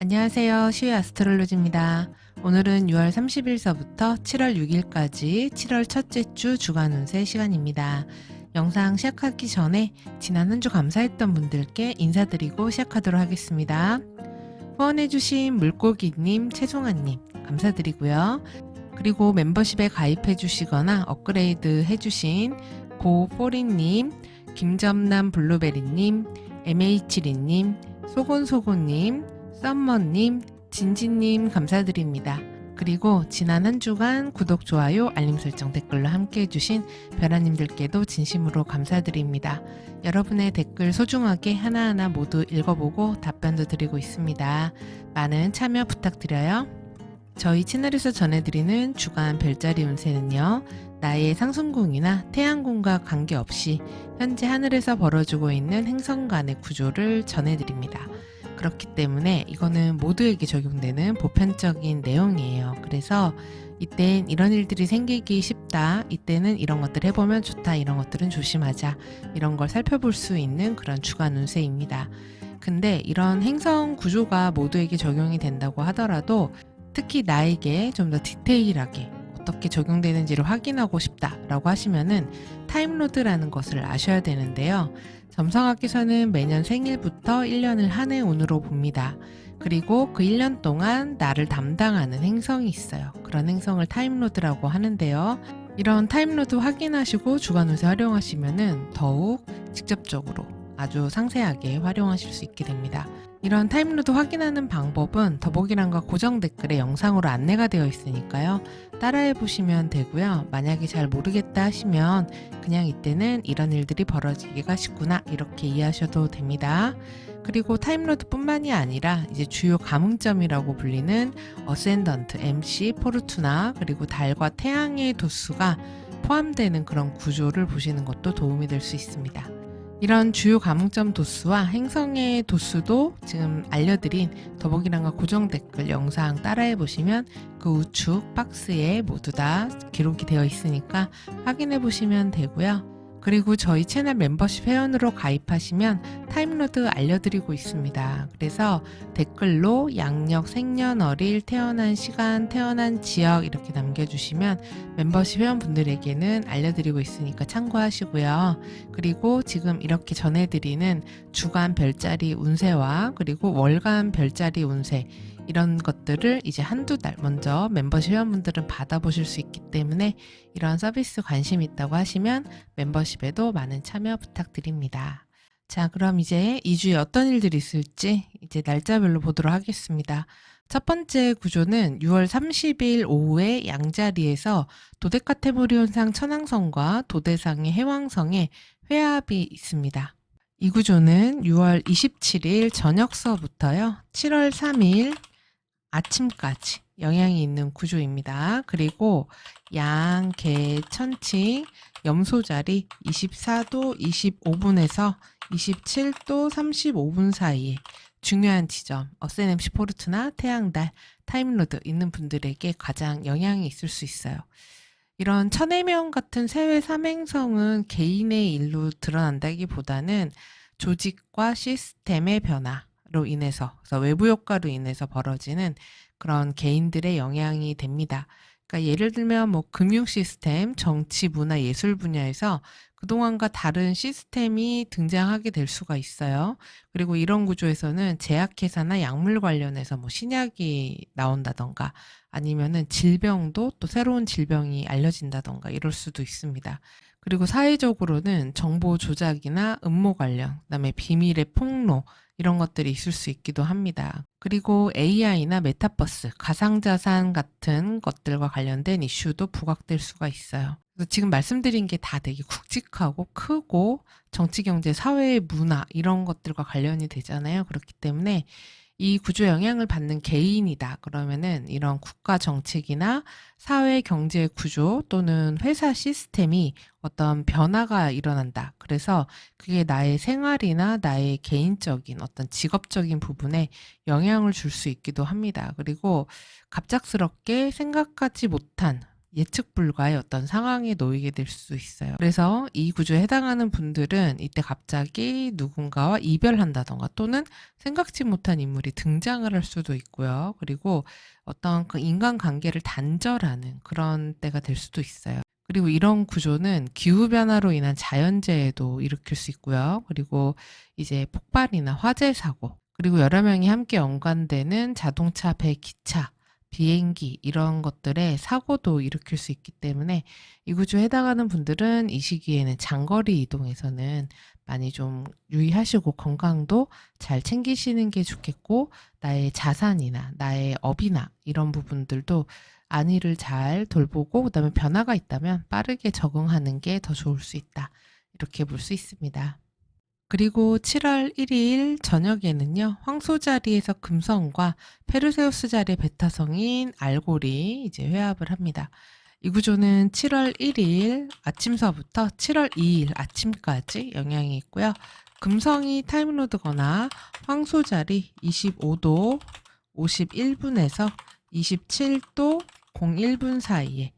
안녕하세요. 시우의 아스트롤로지입니다. 오늘은 6월 30일서부터 7월 6일까지 7월 첫째 주 주간 운세 시간입니다. 영상 시작하기 전에 지난 한 주 감사했던 분들께 인사드리고 시작하도록 하겠습니다. 후원해주신 물고기님, 최송아님 감사드리고요. 그리고 멤버십에 가입해주시거나 업그레이드 해주신 고포리님, 김점남 블루베리님, MH2님, 소곤소곤님, 썸머님, 진지님 감사드립니다. 그리고 지난 한 주간 구독, 좋아요, 알림 설정, 댓글로 함께 해주신 별아님들께도 진심으로 감사드립니다. 여러분의 댓글 소중하게 하나하나 모두 읽어보고 답변도 드리고 있습니다. 많은 참여 부탁드려요. 저희 채널에서 전해드리는 주간 별자리 운세는요, 나의 상승궁이나 태양궁과 관계없이 현재 하늘에서 벌어지고 있는 행성 간의 구조를 전해드립니다. 그렇기 때문에 이거는 모두에게 적용되는 보편적인 내용이에요. 그래서 이땐 이런 일들이 생기기 쉽다, 이때는 이런 것들 해보면 좋다, 이런 것들은 조심하자, 이런 걸 살펴볼 수 있는 그런 주간 운세입니다. 근데 이런 행성 구조가 모두에게 적용이 된다고 하더라도 특히 나에게 좀 더 디테일하게 어떻게 적용되는지를 확인하고 싶다라고 하시면은 타임로드라는 것을 아셔야 되는데요. 점성학에서는 매년 생일부터 1년을 한 해 운으로 봅니다. 그리고 그 1년 동안 나를 담당하는 행성이 있어요. 그런 행성을 타임로드라고 하는데요. 이런 타임로드 확인하시고 주간 운세 활용하시면은 더욱 직접적으로 아주 상세하게 활용하실 수 있게 됩니다. 이런 타임로드 확인하는 방법은 더보기란과 고정 댓글에 영상으로 안내가 되어 있으니까요. 따라해 보시면 되고요. 만약에 잘 모르겠다 하시면 그냥 이때는 이런 일들이 벌어지기가 쉽구나 이렇게 이해하셔도 됩니다. 그리고 타임로드 뿐만이 아니라 이제 주요 감흥점이라고 불리는 어센던트, MC, 포르투나 그리고 달과 태양의 도수가 포함되는 그런 구조를 보시는 것도 도움이 될 수 있습니다. 이런 주요 감흥점 도수와 행성의 도수도 지금 알려드린 더보기란과 고정 댓글 영상 따라해 보시면 그 우측 박스에 모두 다 기록이 되어 있으니까 확인해 보시면 되고요. 그리고 저희 채널 멤버십 회원으로 가입하시면 타임로드 알려드리고 있습니다. 그래서 댓글로 양력, 생년월일, 태어난 시간, 태어난 지역 이렇게 남겨주시면 멤버십 회원분들에게는 알려드리고 있으니까 참고하시고요. 그리고 지금 이렇게 전해드리는 주간 별자리 운세와 그리고 월간 별자리 운세 이런 것들을 이제 한두 달 먼저 멤버십 회원분들은 받아보실 수 있기 때문에 이런 서비스 관심 있다고 하시면 멤버십에도 많은 참여 부탁드립니다. 자, 그럼 이제 2주에 어떤 일들이 있을지 이제 날짜별로 보도록 하겠습니다. 첫 번째 구조는 6월 30일 오후에 양자리에서 도데카테모리온상 천왕성과 도대상의 해왕성의 회합이 있습니다. 이 구조는 6월 27일 저녁서부터요, 7월 3일 아침까지 영향이 있는 구조입니다. 그리고 양, 개, 천칭, 염소자리 24도 25분에서 27도 35분 사이에 중요한 지점, 어센 MC 포르투나, 태양달, 타임로드 있는 분들에게 가장 영향이 있을 수 있어요. 이런 천해명 같은 세외 삼행성은 개인의 일로 드러난다기보다는 조직과 시스템의 변화로 인해서, 그래서 외부 효과로 인해서 벌어지는 그런 개인들의 영향이 됩니다. 그러니까 예를 들면 뭐 금융 시스템, 정치, 문화, 예술 분야에서 그동안과 다른 시스템이 등장하게 될 수가 있어요. 그리고 이런 구조에서는 제약회사나 약물 관련해서 뭐 신약이 나온다던가 아니면은 질병도 또 새로운 질병이 알려진다던가 이럴 수도 있습니다. 그리고 사회적으로는 정보 조작이나 음모 관련, 그다음에 비밀의 폭로 이런 것들이 있을 수 있기도 합니다. 그리고 AI나 메타버스, 가상자산 같은 것들과 관련된 이슈도 부각될 수가 있어요. 그래서 지금 말씀드린 게 다 되게 굵직하고 크고 정치, 경제, 사회, 문화 이런 것들과 관련이 되잖아요. 그렇기 때문에 이 구조 영향을 받는 개인이다 그러면은 이런 국가 정책이나 사회 경제 구조 또는 회사 시스템이 어떤 변화가 일어난다. 그래서 그게 나의 생활이나 나의 개인적인 어떤 직업적인 부분에 영향을 줄 수 있기도 합니다. 그리고 갑작스럽게 생각하지 못한 예측 불가의 어떤 상황에 놓이게 될 수 있어요. 그래서 이 구조에 해당하는 분들은 이때 갑자기 누군가와 이별한다던가 또는 생각지 못한 인물이 등장을 할 수도 있고요. 그리고 어떤 그 인간관계를 단절하는 그런 때가 될 수도 있어요. 그리고 이런 구조는 기후변화로 인한 자연재해도 일으킬 수 있고요. 그리고 이제 폭발이나 화재 사고, 그리고 여러 명이 함께 연관되는 자동차, 배, 기차, 비행기 이런 것들의 사고도 일으킬 수 있기 때문에 이 구조에 해당하는 분들은 이 시기에는 장거리 이동에서는 많이 좀 유의하시고 건강도 잘 챙기시는 게 좋겠고, 나의 자산이나 나의 업이나 이런 부분들도 안위를 잘 돌보고 그다음에 변화가 있다면 빠르게 적응하는 게 더 좋을 수 있다. 이렇게 볼 수 있습니다. 그리고 7월 1일 저녁에는요, 황소 자리에서 금성과 페르세우스 자리의 베타성인 알골이 이제 회합을 합니다. 이 구조는 7월 1일 아침서부터 7월 2일 아침까지 영향이 있고요. 금성이 타임로드거나 황소 자리 25도 51분에서 27도 01분 사이에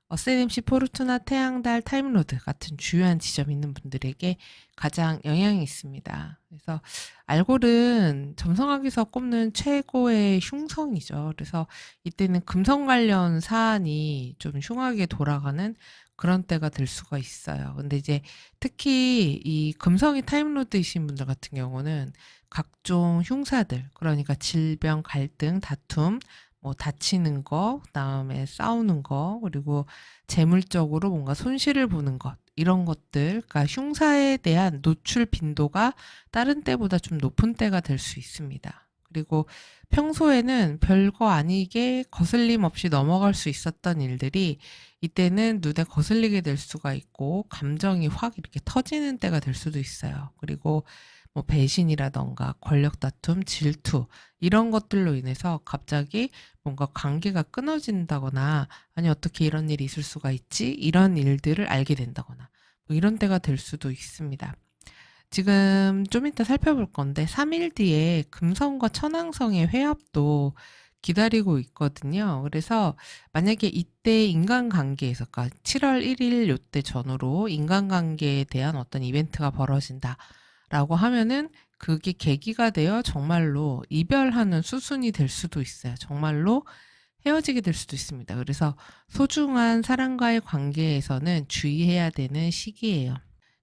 어세넴시 포르투나 태양달 타임로드 같은 주요한 지점 있는 분들에게 가장 영향이 있습니다. 그래서 알골은 점성학에서 꼽는 최고의 흉성이죠. 그래서 이때는 금성 관련 사안이 좀 흉하게 돌아가는 그런 때가 될 수가 있어요. 근데 이제 특히 이 금성이 타임로드이신 분들 같은 경우는 각종 흉사들, 그러니까 질병, 갈등, 다툼, 뭐 다치는 거, 그다음에 싸우는 거, 그리고 재물적으로 뭔가 손실을 보는 것, 이런 것들, 그러니까 흉사에 대한 노출 빈도가 다른 때보다 좀 높은 때가 될 수 있습니다. 그리고 평소에는 별거 아니게 거슬림 없이 넘어갈 수 있었던 일들이 이때는 눈에 거슬리게 될 수가 있고 감정이 확 이렇게 터지는 때가 될 수도 있어요. 그리고 뭐 배신이라던가 권력 다툼, 질투 이런 것들로 인해서 갑자기 뭔가 관계가 끊어진다거나 아니 어떻게 이런 일이 있을 수가 있지? 이런 일들을 알게 된다거나 뭐 이런 때가 될 수도 있습니다. 지금 좀 이따 살펴볼 건데 3일 뒤에 금성과 천왕성의 회합도 기다리고 있거든요. 그래서 만약에 이때 인간관계에서, 그러니까 7월 1일 요때 전후로 인간관계에 대한 어떤 이벤트가 벌어진다라고 하면은 그게 계기가 되어 정말로 이별하는 수순이 될 수도 있어요. 정말로 헤어지게 될 수도 있습니다. 그래서 소중한 사람과의 관계에서는 주의해야 되는 시기예요.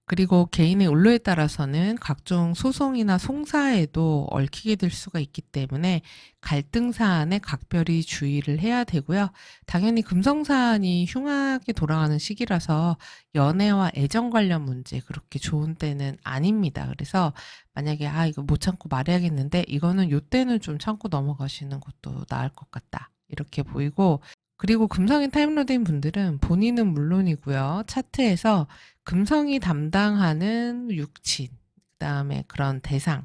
그리고 개인의 원로에 따라서는 각종 소송이나 송사에도 얽히게 될 수가 있기 때문에 갈등 사안에 각별히 주의를 해야 되고요. 당연히 금성 사안이 흉하게 돌아가는 시기라서 연애와 애정 관련 문제 그렇게 좋은 때는 아닙니다. 그래서 만약에 이거 못 참고 말해야겠는데 이거는 요때는 좀 참고 넘어가시는 것도 나을 것 같다. 이렇게 보이고, 그리고 금성인 타임로드인 분들은 본인은 물론이고요. 차트에서 금성이 담당하는 육친, 그다음에 그런 대상의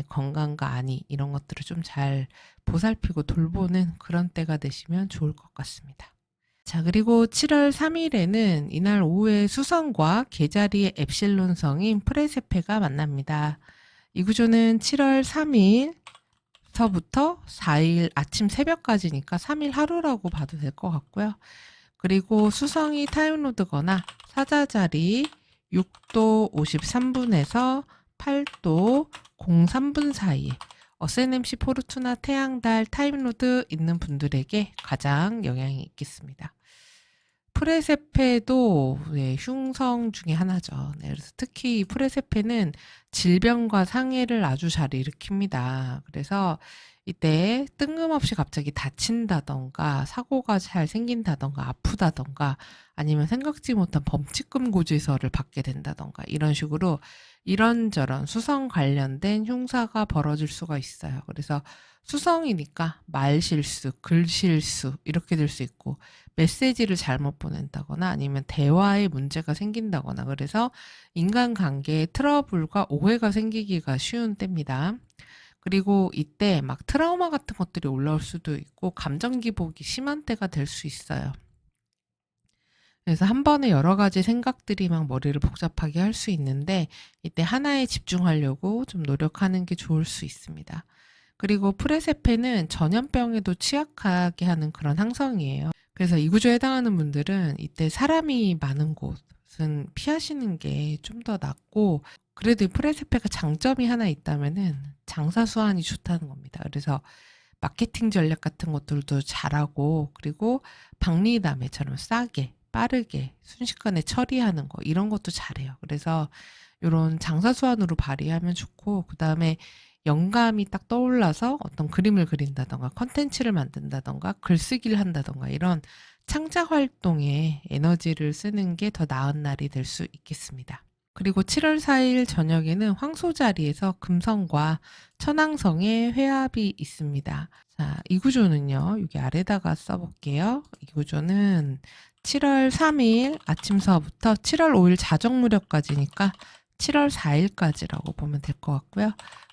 건강과 안위 이런 것들을 좀 잘 보살피고 돌보는 그런 때가 되시면 좋을 것 같습니다. 자, 그리고 7월 3일에는 이날 오후에 수성과 개자리의 엡실론성인 프레세페가 만납니다. 이 구조는 7월 3일 서부터 4일 아침 새벽까지니까 3일 하루라고 봐도 될 것 같고요. 그리고 수성이 타임로드거나 사자자리 6도 53분에서 8도 03분 사이에 어세넴시 포르투나 태양달 타임로드 있는 분들에게 가장 영향이 있겠습니다. 프레세페도 흉성 중에 하나죠. 그래서 특히 이 프레세페는 질병과 상해를 아주 잘 일으킵니다. 그래서 이때 뜬금없이 갑자기 다친다던가 사고가 잘 생긴다던가 아프다던가 아니면 생각지 못한 범칙금 고지서를 받게 된다던가 이런 식으로 이런저런 수성 관련된 흉사가 벌어질 수가 있어요. 그래서 수성이니까 말실수, 글실수 이렇게 될 수 있고 메시지를 잘못 보낸다거나 아니면 대화에 문제가 생긴다거나 그래서 인간관계에 트러블과 오해가 생기기가 쉬운 때입니다. 그리고 이때 막 트라우마 같은 것들이 올라올 수도 있고 감정 기복이 심한 때가 될 수 있어요. 그래서 한 번에 여러 가지 생각들이 막 머리를 복잡하게 할 수 있는데 이때 하나에 집중하려고 좀 노력하는 게 좋을 수 있습니다. 그리고 프레세페는 전염병에도 취약하게 하는 그런 항성이에요. 그래서 이 구조에 해당하는 분들은 이때 사람이 많은 곳은 피하시는 게 좀 더 낫고, 그래도 이 프레세페가 장점이 하나 있다면은 장사 수완이 좋다는 겁니다. 그래서 마케팅 전략 같은 것들도 잘하고, 그리고 박리담회처럼 싸게 빠르게 순식간에 처리하는 거 이런 것도 잘해요. 그래서 요런 장사 수완으로 발휘하면 좋고, 그다음에 영감이 딱 떠올라서 어떤 그림을 그린다던가 컨텐츠를 만든다던가 글쓰기를 한다던가 이런 창작 활동에 에너지를 쓰는 게 더 나은 날이 될 수 있겠습니다. 그리고 7월 4일 저녁에는 황소 자리에서 금성과 천왕성의 회합이 있습니다. 자, 이 구조는요, 여기 아래다가 써볼게요. 이 구조는 7월 3일 아침서부터 7월 5일 자정 무렵까지니까 7월 4일까지라고 보면 될 것 같고요.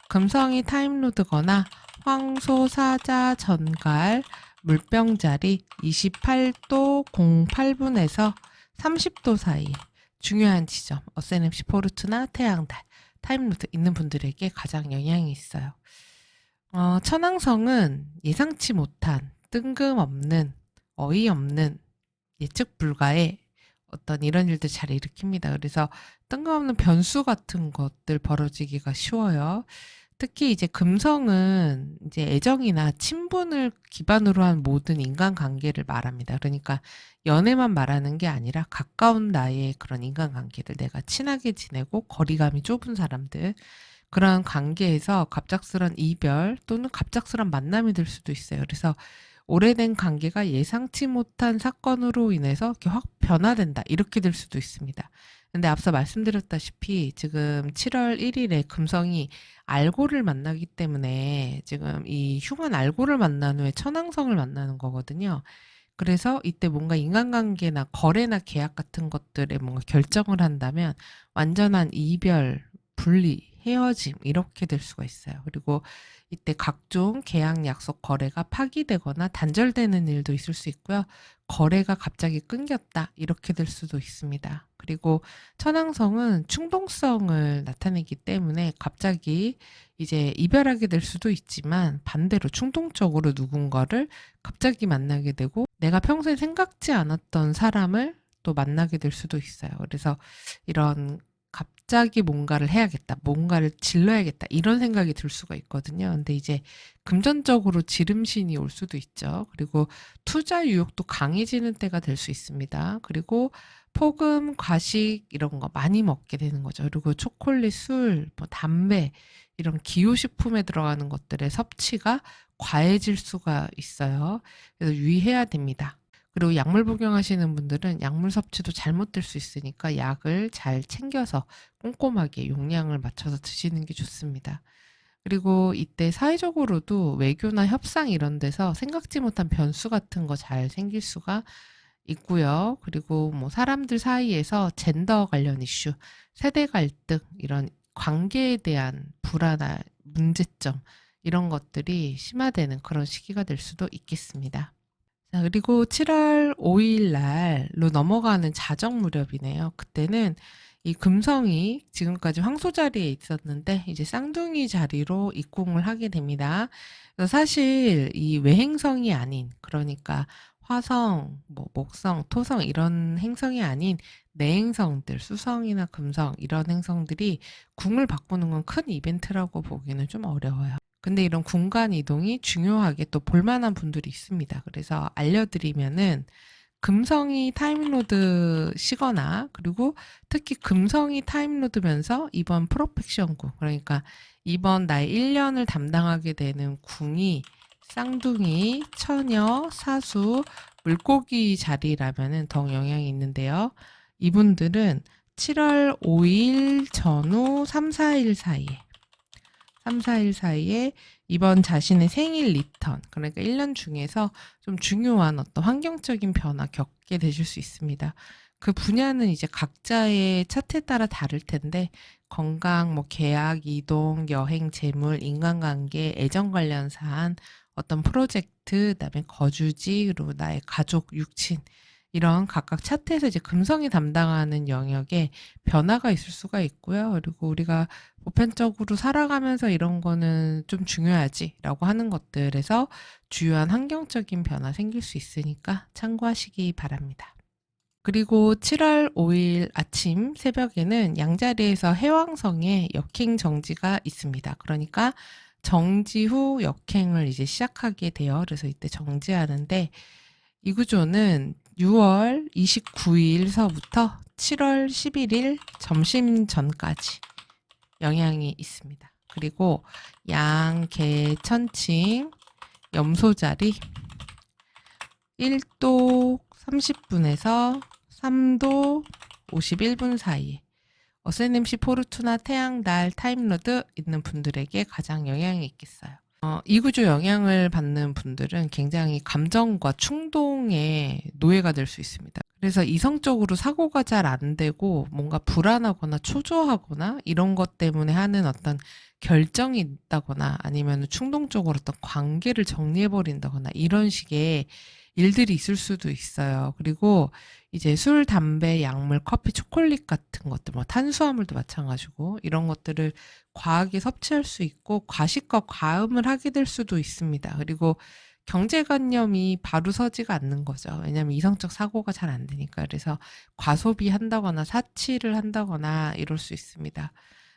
금성이 타임로드거나 황소 사자 전갈 물병자리 28도 08분에서 30도 사이 중요한 지점, 어세넴시 포르투나 태양달, 타임로드 있는 분들에게 가장 영향이 있어요. 천왕성은 예상치 못한, 뜬금없는, 어이없는, 예측 불가의 어떤 이런 일들 잘 일으킵니다. 그래서 뜬금없는 변수 같은 것들 벌어지기가 쉬워요. 특히 이제 금성은 이제 애정이나 친분을 기반으로 한 모든 인간관계를 말합니다. 그러니까 연애만 말하는 게 아니라 가까운 나의 그런 인간관계들, 내가 친하게 지내고 거리감이 좁은 사람들, 그런 관계에서 갑작스런 이별 또는 갑작스런 만남이 될 수도 있어요. 그래서 오래된 관계가 예상치 못한 사건으로 인해서 이렇게 확 변화된다, 이렇게 될 수도 있습니다. 근데 앞서 말씀드렸다시피 지금 7월 1일에 금성이 알고를 만나기 때문에 지금 이 흉한 알고를 만난 후에 천왕성을 만나는 거거든요. 그래서 이때 뭔가 인간관계나 거래나 계약 같은 것들에 뭔가 결정을 한다면 완전한 이별, 분리, 헤어짐 이렇게 될 수가 있어요. 그리고 이때 각종 계약, 약속, 거래가 파기되거나 단절되는 일도 있을 수 있고요. 거래가 갑자기 끊겼다 이렇게 될 수도 있습니다. 그리고 천왕성은 충동성을 나타내기 때문에 갑자기 이제 이별하게 될 수도 있지만 반대로 충동적으로 누군가를 갑자기 만나게 되고 내가 평소에 생각지 않았던 사람을 또 만나게 될 수도 있어요. 그래서 이런 갑자기 뭔가를 해야겠다, 뭔가를 질러야겠다 이런 생각이 들 수가 있거든요. 근데 이제 금전적으로 지름신이 올 수도 있죠. 그리고 투자 유혹도 강해지는 때가 될 수 있습니다. 그리고 폭음, 과식 이런 거 많이 먹게 되는 거죠. 그리고 초콜릿, 술, 뭐 담배 이런 기호식품에 들어가는 것들의 섭취가 과해질 수가 있어요. 그래서 유의해야 됩니다. 그리고 약물 복용하시는 분들은 약물 섭취도 잘못될 수 있으니까 약을 잘 챙겨서 꼼꼼하게 용량을 맞춰서 드시는 게 좋습니다. 그리고 이때 사회적으로도 외교나 협상 이런 데서 생각지 못한 변수 같은 거 잘 생길 수가 있고요. 그리고 뭐 사람들 사이에서 젠더 관련 이슈, 세대 갈등 이런 관계에 대한 불안한 문제점 이런 것들이 심화되는 그런 시기가 될 수도 있겠습니다. 자, 그리고 7월 5일 날로 넘어가는 자정 무렵이네요. 그때는 이 금성이 지금까지 황소 자리에 있었는데 이제 쌍둥이 자리로 입궁을 하게 됩니다. 그래서 사실 이 외행성이 아닌, 그러니까 화성, 뭐 목성, 토성 이런 행성이 아닌 내행성들, 수성이나 금성 이런 행성들이 궁을 바꾸는 건 큰 이벤트라고 보기는 좀 어려워요. 근데 이런 공간 이동이 중요하게 또 볼만한 분들이 있습니다. 그래서 알려드리면은 금성이 타임로드 시거나, 그리고 특히 금성이 타임로드면서 이번 프로펙션궁, 그러니까 이번 나의 1년을 담당하게 되는 궁이 쌍둥이, 처녀, 사수, 물고기 자리라면은 더 영향이 있는데요. 이분들은 7월 5일 전후 3, 4일 사이에 3, 4일 사이에 이번 자신의 생일 리턴, 그러니까 1년 중에서 좀 중요한 어떤 환경적인 변화 겪게 되실 수 있습니다. 그 분야는 이제 각자의 차트에 따라 다를 텐데 건강, 뭐 계약, 이동, 여행, 재물, 인간관계, 애정 관련 사안, 어떤 프로젝트, 그다음에 거주지, 그리고 나의 가족, 육친 이런 각각 차트에서 이제 금성이 담당하는 영역에 변화가 있을 수가 있고요. 그리고 우리가 보편적으로 살아가면서 이런 거는 좀 중요하지라고 하는 것들에서 주요한 환경적인 변화 생길 수 있으니까 참고하시기 바랍니다. 그리고 7월 5일 아침 새벽에는 양자리에서 해왕성에 역행 정지가 있습니다. 그러니까 정지 후 역행을 이제 시작하게 돼요. 그래서 이때 정지하는데 이 구조는 6월 29일서부터 7월 11일 점심 전까지 영향이 있습니다. 그리고 양계천칭 염소자리 1도 30분에서 3도 51분 사이에 어세넴시 포르투나 태양달 타임로드 있는 분들에게 가장 영향이 있겠어요. 이 구조 영향을 받는 분들은 굉장히 감정과 충동의 노예가 될 수 있습니다. 그래서 이성적으로 사고가 잘 안 되고 뭔가 불안하거나 초조하거나 이런 것 때문에 하는 어떤 결정이 있다거나 아니면 충동적으로 어떤 관계를 정리해버린다거나 이런 식의 일들이 있을 수도 있어요. 그리고 이제 술, 담배, 약물, 커피, 초콜릿 같은 것들, 뭐 탄수화물도 마찬가지고 이런 것들을 과하게 섭취할 수 있고 과식과 과음을 하게 될 수도 있습니다. 그리고 경제관념이 바로 서지가 않는 거죠. 왜냐하면 이성적 사고가 잘 안 되니까. 그래서 과소비한다거나 사치를 한다거나 이럴 수 있습니다.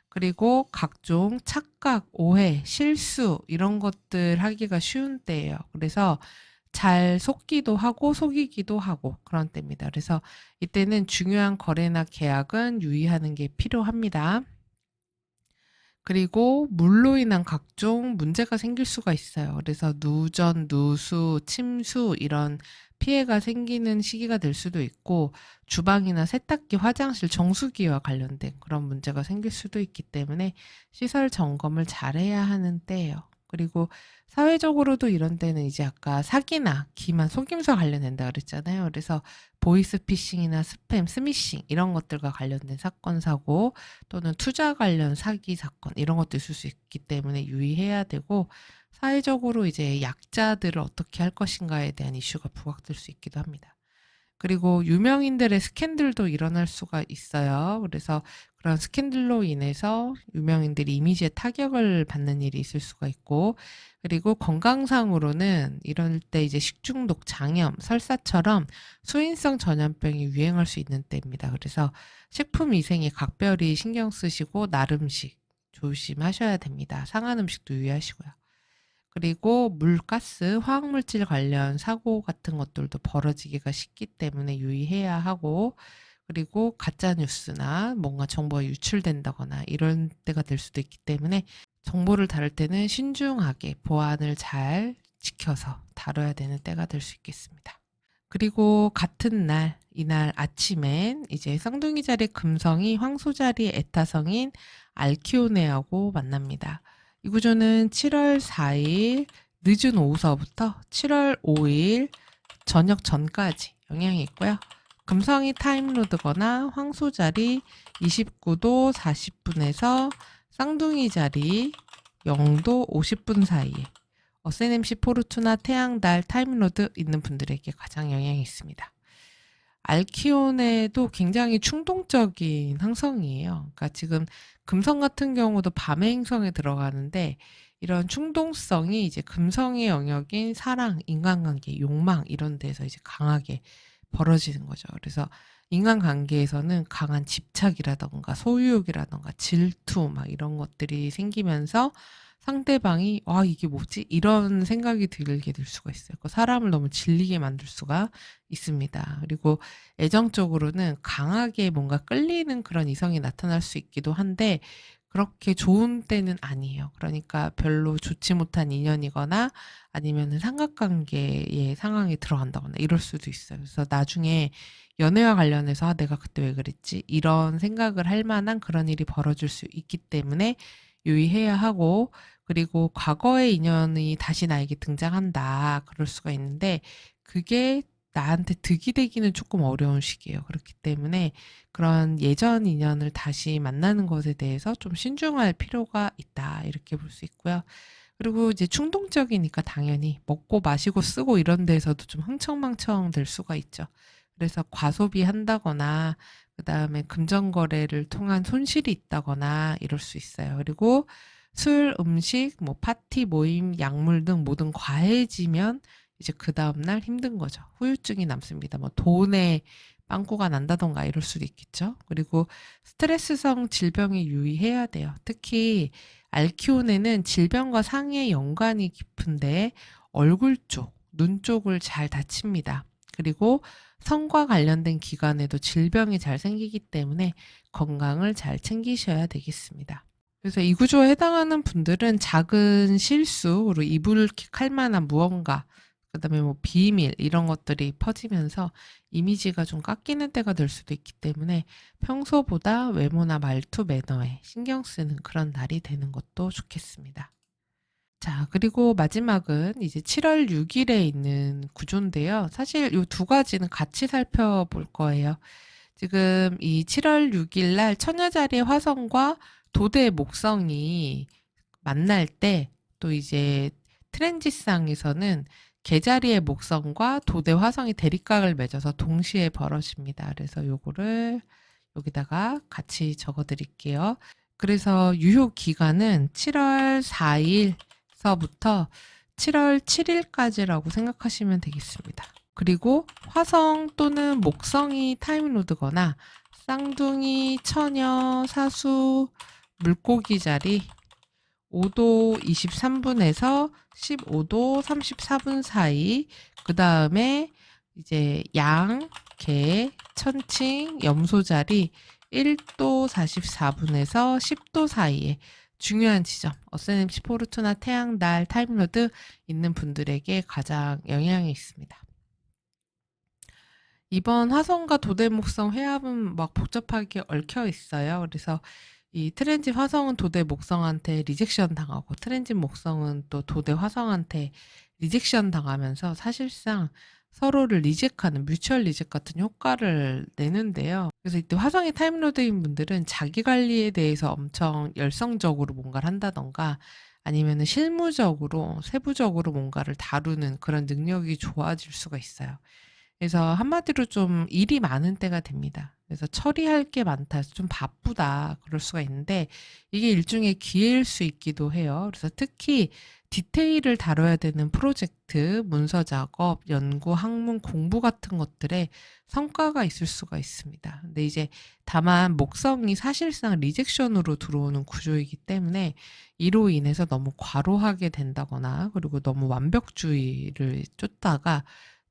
그리고 각종 착각, 오해, 실수 이런 것들 하기가 쉬운 때예요. 그래서 잘 속기도 하고 속이기도 하고 그런 때입니다. 그래서 이때는 중요한 거래나 계약은 유의하는 게 필요합니다. 그리고 물로 인한 각종 문제가 생길 수가 있어요. 그래서 누전, 누수, 침수 이런 피해가 생기는 시기가 될 수도 있고 주방이나 세탁기, 화장실, 정수기와 관련된 그런 문제가 생길 수도 있기 때문에 시설 점검을 잘해야 하는 때예요. 그리고 사회적으로도 이런 때는 이제 아까 사기나 기만, 속임수 관련된다 그랬잖아요. 그래서 보이스피싱이나 스팸, 스미싱 이런 것들과 관련된 사건, 사고 또는 투자 관련 사기 사건 이런 것도 있을 수 있기 때문에 유의해야 되고 사회적으로 이제 약자들을 어떻게 할 것인가에 대한 이슈가 부각될 수 있기도 합니다. 그리고 유명인들의 스캔들도 일어날 수가 있어요. 그래서 그런 스캔들로 인해서 유명인들이 이미지에 타격을 받는 일이 있을 수가 있고, 그리고 건강상으로는 이럴 때 이제 식중독, 장염, 설사처럼 수인성 전염병이 유행할 수 있는 때입니다. 그래서 식품위생에 각별히 신경 쓰시고 나름식 조심하셔야 됩니다. 상한 음식도 유의하시고요. 그리고 물, 가스, 화학물질 관련 사고 같은 것들도 벌어지기가 쉽기 때문에 유의해야 하고, 그리고 가짜 뉴스나 뭔가 정보가 유출된다거나 이런 때가 될 수도 있기 때문에 정보를 다룰 때는 신중하게 보안을 잘 지켜서 다뤄야 되는 때가 될 수 있겠습니다. 그리고 같은 날, 이날 아침엔 이제 쌍둥이 자리 금성이 황소 자리 에타성인 알키오네하고 만납니다. 이 구조는 7월 4일 늦은 오후서부터 7월 5일 저녁 전까지 영향이 있고요. 금성이 타임로드거나 황소 자리 29도 40분에서 쌍둥이 자리 0도 50분 사이에 어세넴시 포르투나 태양달 타임로드 있는 분들에게 가장 영향이 있습니다. 알키온에도 굉장히 충동적인 항성이에요. 그러니까 지금 금성 같은 경우도 밤의 행성에 들어가는데 이런 충동성이 이제 금성의 영역인 사랑, 인간관계, 욕망 이런 데서 이제 강하게 벌어지는 거죠. 그래서 인간관계에서는 강한 집착이라던가 소유욕이라던가 질투 막 이런 것들이 생기면서 상대방이 이게 뭐지? 이런 생각이 들게 될 수가 있어요. 그 사람을 너무 질리게 만들 수가 있습니다. 그리고 애정적으로는 강하게 뭔가 끌리는 그런 이성이 나타날 수 있기도 한데 그렇게 좋은 때는 아니에요. 그러니까 별로 좋지 못한 인연이거나 아니면 삼각관계의 상황에 들어간다거나 이럴 수도 있어요. 그래서 나중에 연애와 관련해서 내가 그때 왜 그랬지? 이런 생각을 할 만한 그런 일이 벌어질 수 있기 때문에 유의해야 하고, 그리고 과거의 인연이 다시 나에게 등장한다. 그럴 수가 있는데 그게 나한테 득이 되기는 조금 어려운 시기예요. 그렇기 때문에 그런 예전 인연을 다시 만나는 것에 대해서 좀 신중할 필요가 있다. 이렇게 볼 수 있고요. 그리고 이제 충동적이니까 당연히 먹고 마시고 쓰고 이런 데에서도 좀 흥청망청 될 수가 있죠. 그래서 과소비한다거나 그다음에 금전거래를 통한 손실이 있다거나 이럴 수 있어요. 그리고 술, 음식, 뭐 파티, 모임, 약물 등 모든 과해지면 이제 그 다음날 힘든 거죠. 후유증이 남습니다. 뭐 돈에 빵꾸가 난다던가 이럴 수도 있겠죠. 그리고 스트레스성 질병에 유의해야 돼요. 특히 알키온에는 질병과 상해 연관이 깊은데 얼굴 쪽, 눈 쪽을 잘 다칩니다. 그리고 성과 관련된 기관에도 질병이 잘 생기기 때문에 건강을 잘 챙기셔야 되겠습니다. 그래서 이 구조에 해당하는 분들은 작은 실수, 그리고 이불킥할 만한 무언가, 그다음에 뭐 비밀 이런 것들이 퍼지면서 이미지가 좀 깎이는 때가 될 수도 있기 때문에 평소보다 외모나 말투, 매너에 신경 쓰는 그런 날이 되는 것도 좋겠습니다. 자, 그리고 마지막은 이제 7월 6일에 있는 구조인데요. 사실 이 두 가지는 같이 살펴볼 거예요. 지금 이 7월 6일 날 처녀자리의 화성과 도대의 목성이 만날 때 또 이제 트랜지상에서는 개자리의 목성과 도대 화성이 대립각을 맺어서 동시에 벌어집니다. 그래서 요거를 여기다가 같이 적어 드릴게요. 그래서 유효 기간은 7월 4일서부터 7월 7일까지라고 생각하시면 되겠습니다. 그리고 화성 또는 목성이 타임로드거나 쌍둥이, 처녀, 사수, 물고기 자리 5도 23분에서 15도 34분 사이, 그 다음에 이제 양, 개, 천칭, 염소 자리 1도 44분에서 10도 사이에 중요한 지점, 어세넴시 포르투나 태양, 달, 타임로드 있는 분들에게 가장 영향이 있습니다. 이번 화성과 도대목성 회합은 막 복잡하게 얽혀 있어요. 그래서 이 트랜짓 화성은 도대 목성한테 리젝션 당하고 트랜짓 목성은 또 도대 화성한테 리젝션 당하면서 사실상 서로를 리젝하는 뮤추얼 리젝 같은 효과를 내는데요. 그래서 이때 화성이 타임로드인 분들은 자기 관리에 대해서 엄청 열성적으로 뭔가를 한다던가 아니면 실무적으로 세부적으로 뭔가를 다루는 그런 능력이 좋아질 수가 있어요. 그래서 한마디로 좀 일이 많은 때가 됩니다. 그래서 처리할 게 많다, 좀 바쁘다 그럴 수가 있는데 이게 일종의 기회일 수 있기도 해요. 그래서 특히 디테일을 다뤄야 되는 프로젝트, 문서 작업, 연구, 학문, 공부 같은 것들에 성과가 있을 수가 있습니다. 근데 이제 다만 목성이 사실상 리젝션으로 들어오는 구조이기 때문에 이로 인해서 너무 과로하게 된다거나 그리고 너무 완벽주의를 쫓다가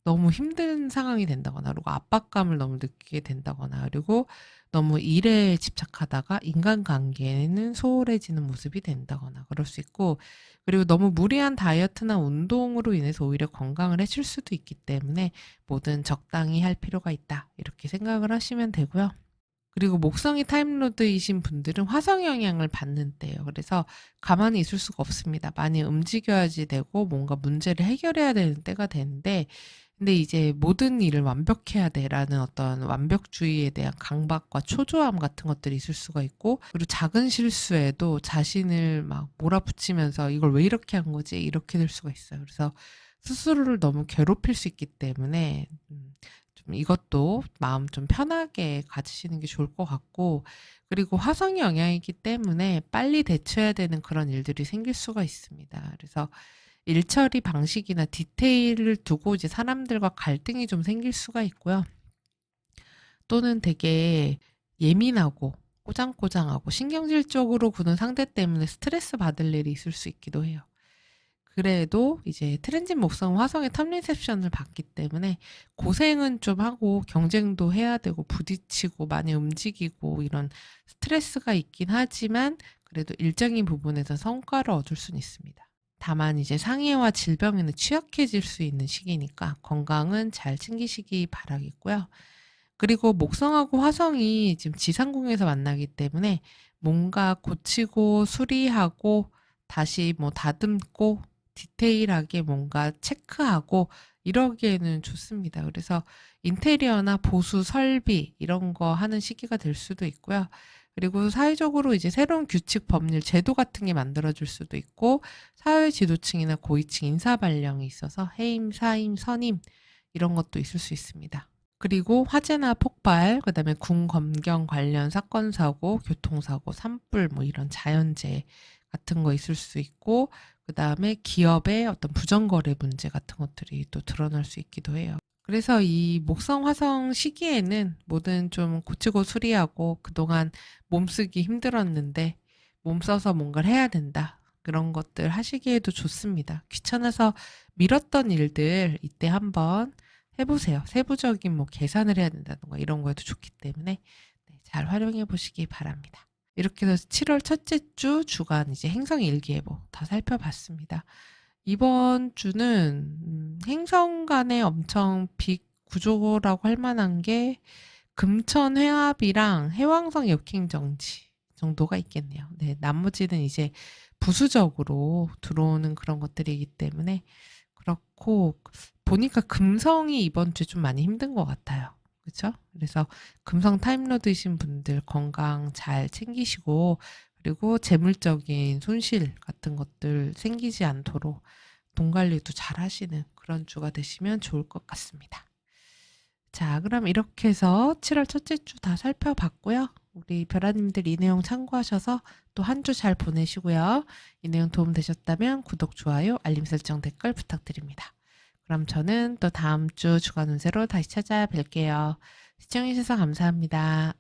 너무 힘든 상황이 된다거나 그리고 압박감을 너무 느끼게 된다거나 그리고 너무 일에 집착하다가 인간관계에는 소홀해지는 모습이 된다거나 그럴 수 있고 그리고 너무 무리한 다이어트나 운동으로 인해서 오히려 건강을 해칠 수도 있기 때문에 뭐든 적당히 할 필요가 있다 이렇게 생각을 하시면 되고요. 그리고 목성이 타임로드이신 분들은 화성 영향을 받는 때예요. 그래서 가만히 있을 수가 없습니다. 많이 움직여야지 되고 뭔가 문제를 해결해야 되는 때가 되는데 근데 이제 '모든 일을 완벽해야 돼.'라는 어떤 완벽주의에 대한 강박과 초조함 같은 것들이 있을 수가 있고 그리고 작은 실수에도 자신을 막 몰아붙이면서 '이걸 왜 이렇게 한 거지?' 이렇게 될 수가 있어요. 그래서 스스로를 너무 괴롭힐 수 있기 때문에 좀 이것도 마음 좀 편하게 가지시는 게 좋을 것 같고 그리고 화성의 영향이기 때문에 빨리 대처해야 되는 그런 일들이 생길 수가 있습니다. 그래서 일 처리 방식이나 디테일을 두고 이제 사람들과 갈등이 좀 생길 수가 있고요. 또는 되게 예민하고 꼬장꼬장하고 신경질적으로 구는 상대 때문에 스트레스 받을 일이 있을 수 있기도 해요. 그래도 이제 트랜짓 목성 화성의 텀리셉션을 받기 때문에 고생은 좀 하고 경쟁도 해야 되고 부딪히고 많이 움직이고 이런 스트레스가 있긴 하지만 그래도 일정인 부분에서 성과를 얻을 수는 있습니다. 다만 이제 상해와 질병에는 취약해질 수 있는 시기니까 건강은 잘 챙기시기 바라겠고요. 그리고 목성하고 화성이 지금 지상궁에서 만나기 때문에 뭔가 고치고 수리하고 다시 뭐 다듬고 디테일하게 뭔가 체크하고 이러기에는 좋습니다. 그래서 인테리어나 보수 설비 이런 거 하는 시기가 될 수도 있고요. 그리고 사회적으로 이제 새로운 규칙, 법률, 제도 같은 게 만들어질 수도 있고 사회 지도층이나 고위층 인사 발령이 있어서 해임, 사임, 선임 이런 것도 있을 수 있습니다. 그리고 화재나 폭발, 그다음에 군 검경 관련 사건 사고, 교통사고, 산불 뭐 이런 자연재해 같은 거 있을 수 있고, 그다음에 기업의 어떤 부정거래 문제 같은 것들이 또 드러날 수 있기도 해요. 그래서 이 목성 화성 시기에는 뭐든 좀 고치고 수리하고 그동안 몸쓰기 힘들었는데 몸 써서 뭔가를 해야 된다. 그런 것들 하시기에도 좋습니다. 귀찮아서 미뤘던 일들 이때 한번 해보세요. 세부적인 뭐 계산을 해야 된다든가 이런 거에도 좋기 때문에 네, 잘 활용해 보시기 바랍니다. 이렇게 해서 7월 첫째 주 주간 이제 행성 일기예보 다 살펴봤습니다. 이번 주는 행성 간의 엄청 빅 구조라고 할 만한 게 금천 회합이랑 해왕성 역행정지 정도가 있겠네요. 네, 나머지는 이제 부수적으로 들어오는 그런 것들이기 때문에 그렇고 보니까 금성이 이번 주에 좀 많이 힘든 것 같아요. 그렇죠? 그래서 금성 타임로드이신 분들 건강 잘 챙기시고 그리고 재물적인 손실 같은 것들 생기지 않도록 돈 관리도 잘 하시는 그런 주가 되시면 좋을 것 같습니다. 자, 그럼 이렇게 해서 7월 첫째 주 다 살펴봤고요. 우리 별아님들 이 내용 참고하셔서 또 한 주 잘 보내시고요. 이 내용 도움 되셨다면 구독, 좋아요, 알림 설정, 댓글 부탁드립니다. 그럼 저는 또 다음 주 주간 운세로 다시 찾아뵐게요. 시청해주셔서 감사합니다.